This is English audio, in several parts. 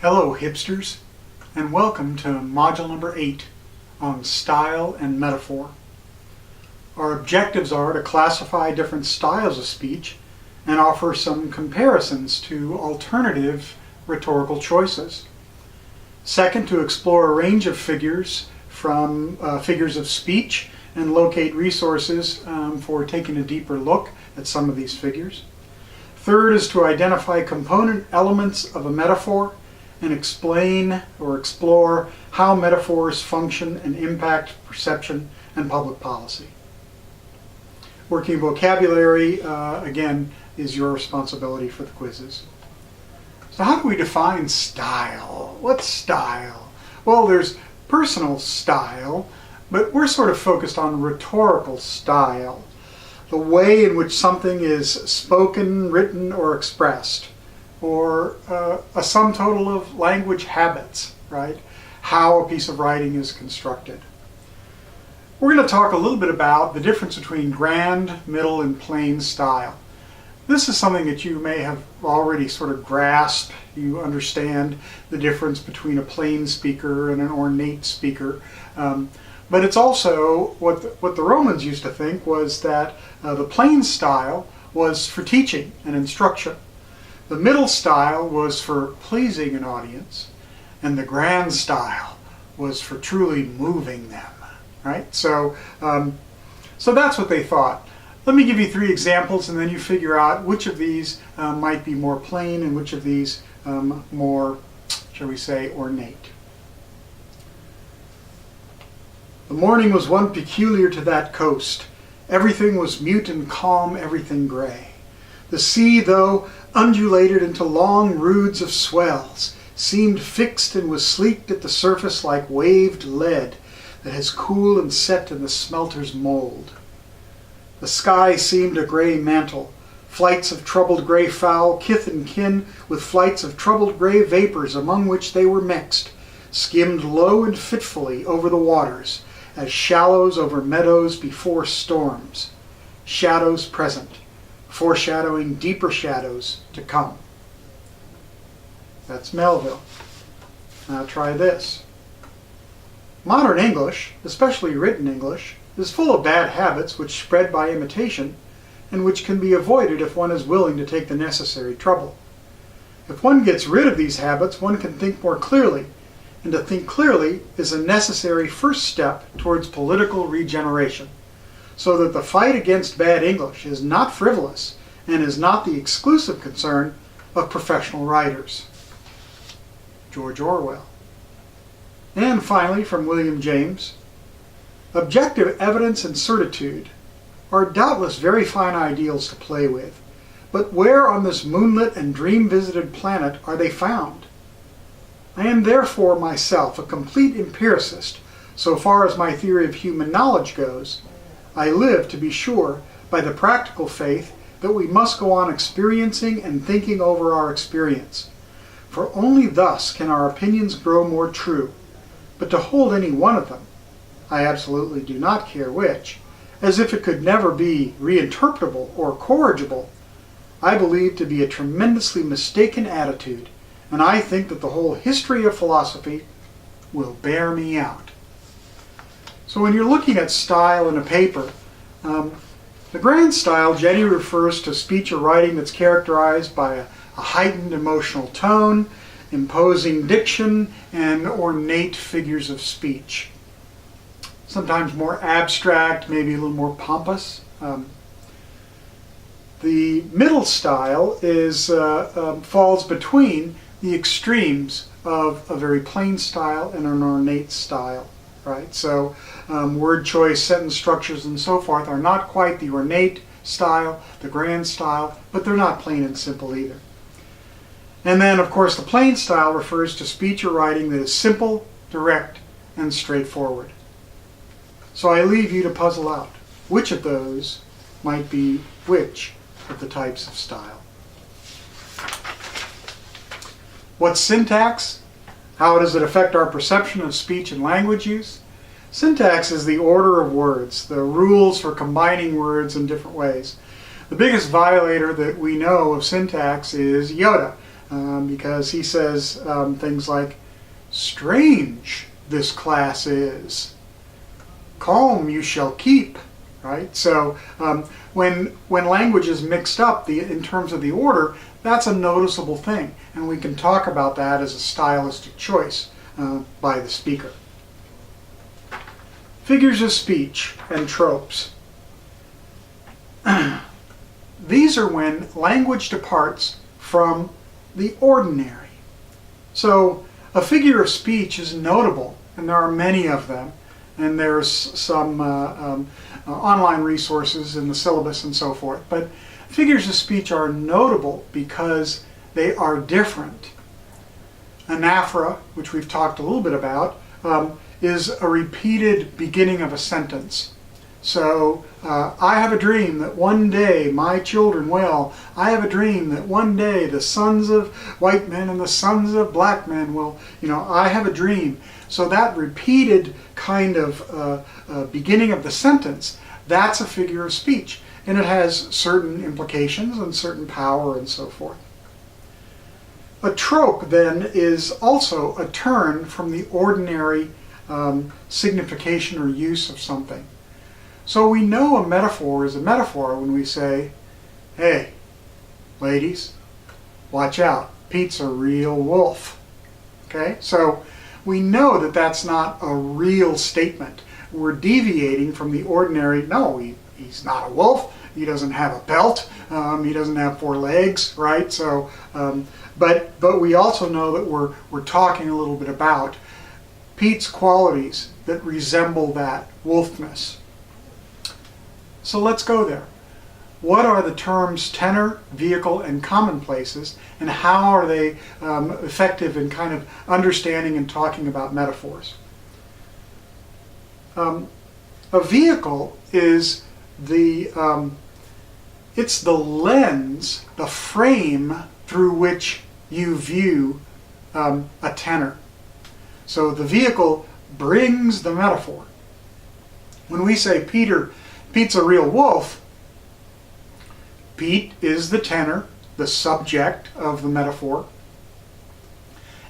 Hello hipsters, and welcome to module number 8 on style and metaphor. Our objectives are to classify different styles of speech and offer some comparisons to alternative rhetorical choices. Second, to explore a range of figures from figures of speech and locate resources for taking a deeper look at some of these figures. Third is to identify component elements of a metaphor and explain or explore how metaphors function and impact perception and public policy. Working vocabulary, again, is your responsibility for the quizzes. So how do we define style? What's style? Well, there's personal style, but we're sort of focused on rhetorical style, the way in which something is spoken, written, or expressed, or a sum total of language habits, right? How a piece of writing is constructed. We're going to talk a little bit about the difference between grand, middle, and plain style. This is something that you may have already sort of grasped. You understand the difference between a plain speaker and an ornate speaker. But it's also what the Romans used to think was that the plain style was for teaching and instruction. The middle style was for pleasing an audience, and the grand style was for truly moving them, right? So that's what they thought. Let me give you 3 examples, and then you figure out which of these might be more plain and which of these more, shall we say, ornate. The morning was one peculiar to that coast. Everything was mute and calm, everything gray. The sea, though undulated into long roods of swells, seemed fixed and was sleeked at the surface like waved lead that has cooled and set in the smelter's mold. The sky seemed a gray mantle, flights of troubled gray fowl, kith and kin, with flights of troubled gray vapors among which they were mixed, skimmed low and fitfully over the waters, as shallows over meadows before storms, shadows present, foreshadowing deeper shadows to come. That's Melville. Now try this. Modern English, especially written English, is full of bad habits which spread by imitation and which can be avoided if one is willing to take the necessary trouble. If one gets rid of these habits, one can think more clearly, and to think clearly is a necessary first step towards political regeneration, so that the fight against bad English is not frivolous and is not the exclusive concern of professional writers. George Orwell. And finally, from William James, objective evidence and certitude are doubtless very fine ideals to play with, but where on this moonlit and dream-visited planet are they found? I am therefore myself a complete empiricist so far as my theory of human knowledge goes. I live, to be sure, by the practical faith that we must go on experiencing and thinking over our experience, for only thus can our opinions grow more true. But to hold any one of them, I absolutely do not care which, as if it could never be reinterpretable or corrigible, I believe to be a tremendously mistaken attitude, and I think that the whole history of philosophy will bear me out. So when you're looking at style in a paper, the grand style generally refers to speech or writing that's characterized by a heightened emotional tone, imposing diction, and ornate figures of speech. Sometimes more abstract, maybe a little more pompous. The middle style falls between the extremes of a very plain style and an ornate style, right? So word choice, sentence structures, and so forth are not quite the ornate style, the grand style, but they're not plain and simple either. And then, of course, the plain style refers to speech or writing that is simple, direct, and straightforward. So I leave you to puzzle out which of those might be which of the types of style. What's syntax? How does it affect our perception of speech and language use? Syntax is the order of words, the rules for combining words in different ways. The biggest violator that we know of syntax is Yoda. because he says things like, strange this class is, calm you shall keep, right? So when language is mixed up in terms of the order, that's a noticeable thing, and we can talk about that as a stylistic choice by the speaker. Figures of speech and tropes. These are when language departs from the ordinary. So a figure of speech is notable, and there are many of them, and there's some online resources in the syllabus and so forth. But figures of speech are notable because they are different. Anaphora, which we've talked a little bit about, is a repeated beginning of a sentence. So, I have a dream that one day my children will. I have a dream that one day the sons of white men and the sons of black men will. I have a dream. So that repeated kind of beginning of the sentence, that's a figure of speech. And it has certain implications and certain power and so forth. A trope, then, is also a turn from the ordinary signification or use of something. So we know a metaphor is a metaphor when we say, hey, ladies, watch out, Pete's a real wolf. Okay, so we know that that's not a real statement. We're deviating from the ordinary. No, he's not a wolf. He doesn't have a belt. He doesn't have 4 legs, right? So, but we also know that we're talking a little bit about Pete's qualities that resemble that wolfness. So let's go there. What are the terms tenor, vehicle, and commonplaces, and how are they effective in kind of understanding and talking about metaphors? A vehicle is it's the lens, the frame through which you view a tenor. So the vehicle brings the metaphor. When we say Pete's a real wolf, Pete is the tenor, the subject of the metaphor.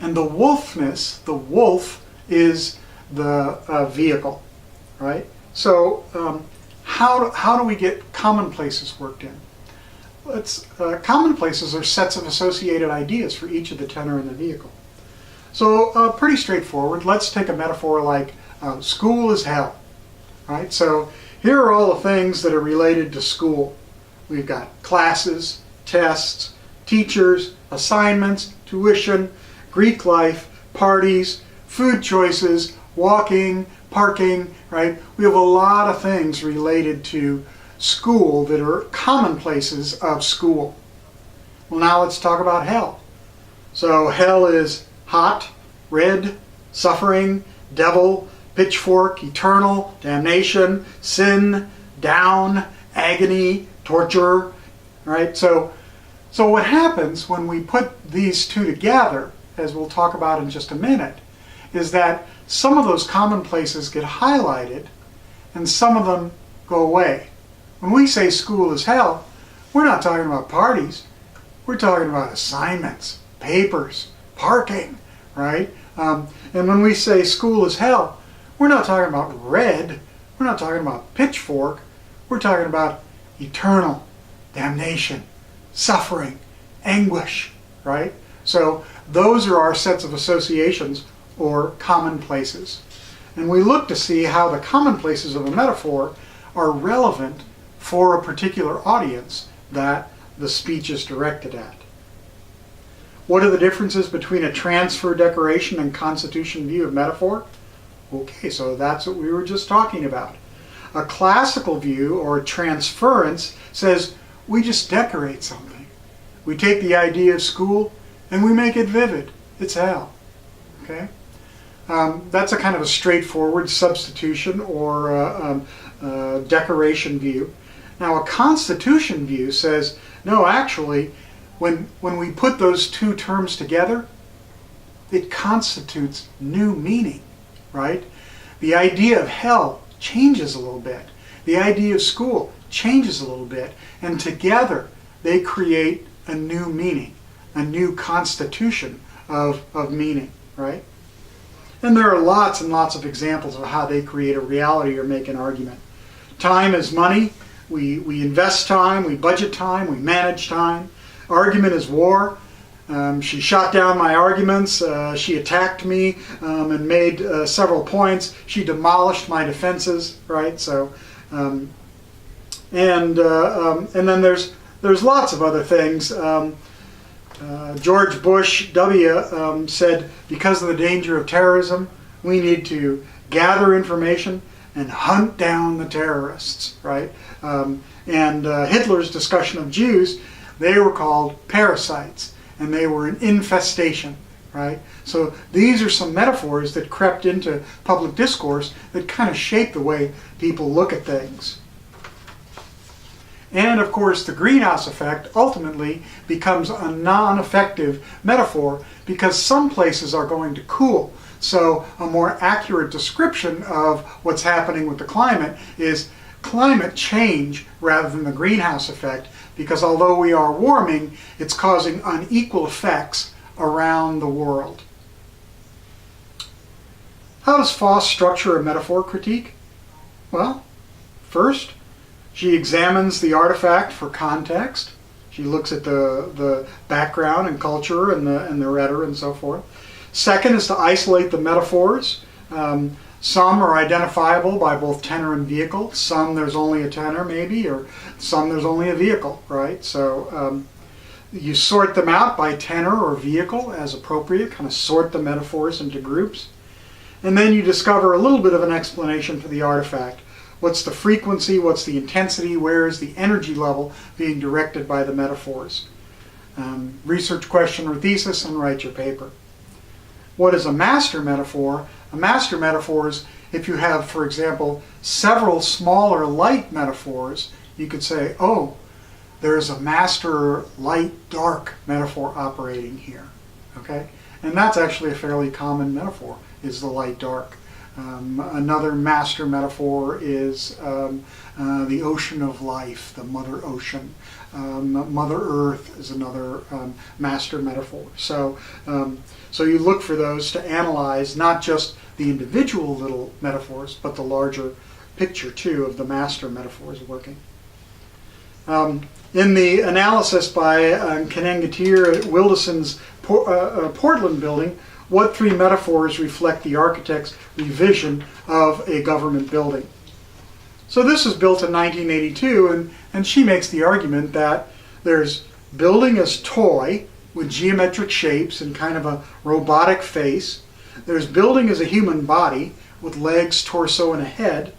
And the wolfness, the wolf, is the vehicle, right? So how do we get commonplaces worked in? Commonplaces are sets of associated ideas for each of the tenor and the vehicle. So pretty straightforward. Let's take a metaphor like school is hell, right? So here are all the things that are related to school. We've got classes, tests, teachers, assignments, tuition, Greek life, parties, food choices, walking, parking, right? We have a lot of things related to school that are commonplaces of school. Well, now let's talk about hell. So hell is hot, red, suffering, devil, pitchfork, eternal, damnation, sin, down, agony, torture, right? So what happens when we put these two together, as we'll talk about in just a minute, is that some of those commonplaces get highlighted and some of them go away. When we say school is hell, we're not talking about parties. We're talking about assignments, papers, parking, right? And when we say school is hell, we're not talking about red. We're not talking about pitchfork. We're talking about eternal damnation, suffering, anguish, right? So those are our sets of associations or commonplaces. And we look to see how the commonplaces of a metaphor are relevant for a particular audience that the speech is directed at. What are the differences between a transfer decoration and constitution view of metaphor? Okay, so that's what we were just talking about. A classical view, or a transference, says we just decorate something. We take the idea of school and we make it vivid. It's hell. Okay? That's a kind of a straightforward substitution or decoration view. Now, a constitution view says, no, actually, when we put those two terms together, it constitutes new meaning, right? The idea of hell changes a little bit. The idea of school changes a little bit. And together, they create a new meaning. a new constitution of meaning, right? And there are lots and lots of examples of how they create a reality or make an argument. Time is money. We invest time, we budget time, we manage time. Argument is war. She shot down my arguments. She attacked me and made several points. She demolished my defenses, right? So, and then there's lots of other things. George Bush W. Said, because of the danger of terrorism, we need to gather information and hunt down the terrorists, right? And Hitler's discussion of Jews, they were called parasites, and they were an infestation, right? So these are some metaphors that crept into public discourse that kind of shape the way people look at things. And of course, the greenhouse effect ultimately becomes a non-effective metaphor because some places are going to cool. So a more accurate description of what's happening with the climate is climate change rather than the greenhouse effect, because although we are warming, it's causing unequal effects around the world. How does Foss structure a metaphor critique? Well, first, she examines the artifact for context. She looks at the background and culture and the rhetoric and so forth. Second is to isolate the metaphors. Some are identifiable by both tenor and vehicle. Some there's only a tenor maybe, or some there's only a vehicle, right? So you sort them out by tenor or vehicle as appropriate, kind of sort the metaphors into groups. And then you discover a little bit of an explanation for the artifact. What's the frequency? What's the intensity? Where is the energy level being directed by the metaphors? Research question or thesis and write your paper. What is a master metaphor? A master metaphor is if you have, for example, several smaller light metaphors, you could say, oh, there's a master light-dark metaphor operating here. Okay? And that's actually a fairly common metaphor, is the light-dark. Another master metaphor is the ocean of life, the Mother Ocean. Mother Earth is another master metaphor. So you look for those to analyze not just the individual little metaphors, but the larger picture too of the master metaphors working. In the analysis by Kanengatir at Wildeson's Portland building, what three metaphors reflect the architect's revision of a government building? So this was built in 1982, and she makes the argument that there's building as toy with geometric shapes and kind of a robotic face. There's building as a human body with legs, torso, and a head.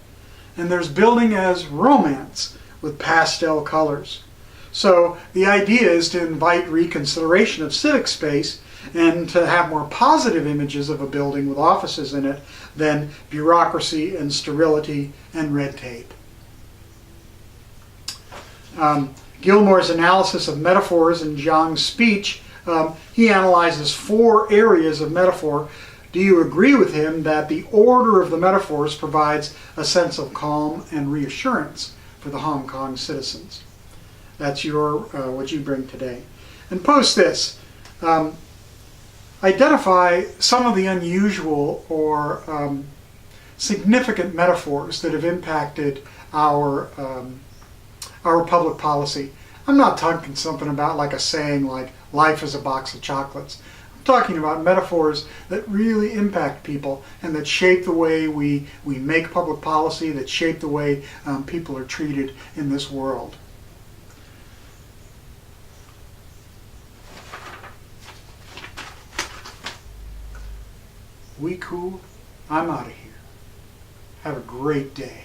And there's building as romance with pastel colors. So the idea is to invite reconsideration of civic space and to have more positive images of a building with offices in it than bureaucracy and sterility and red tape. Gilmore's analysis of metaphors in Zhang's speech, he analyzes 4 areas of metaphor. Do you agree with him that the order of the metaphors provides a sense of calm and reassurance for the Hong Kong citizens? That's your what you bring today. And post this. Identify some of the unusual or significant metaphors that have impacted our public policy. I'm not talking something about like a saying like life is a box of chocolates. I'm talking about metaphors that really impact people and that shape the way we make public policy, that shape the way people are treated in this world. We cool? I'm out of here. Have a great day.